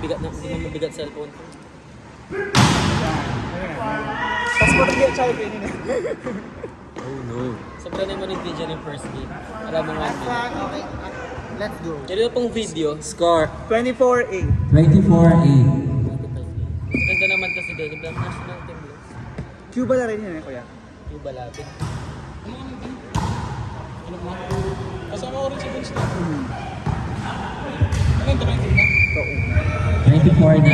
mabigat na, hindi mo mabigat cellphone ko. Passport hindi at siya kainin eh. Oh no. Sobrang na mo ng video ng first game. Alam mo 1 minute. Okay, let's go. Ito pong video, score. 24-8. 24-8. Ganda naman kasi din, yung national team lang. Cuba na rin yun eh, kuya. Yung balapit. Kasama ko rin si Vince na. Ano ito kayo na? 24-9.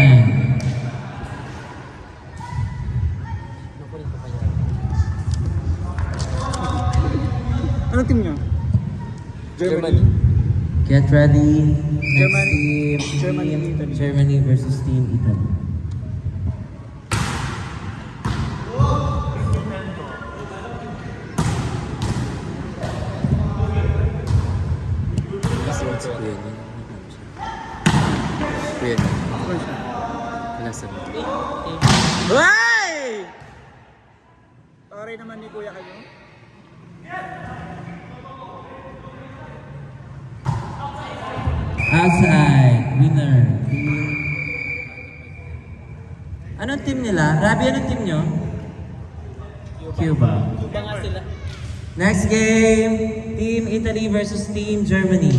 Nakulit pa kaya. Anong team nyo? Germany. Get ready. Next Germany. team. Germany, Italy. Germany versus Team Italy. Kasi kuya niya. Kuya niya. Wala sa mga. Hey! Sorry naman ni kuya kayo. Outside. Winner. Team. Anong team nila? Rabi, anong team nyo? Cuba. Cuba nga sila. Next game. Team Italy versus Team Germany.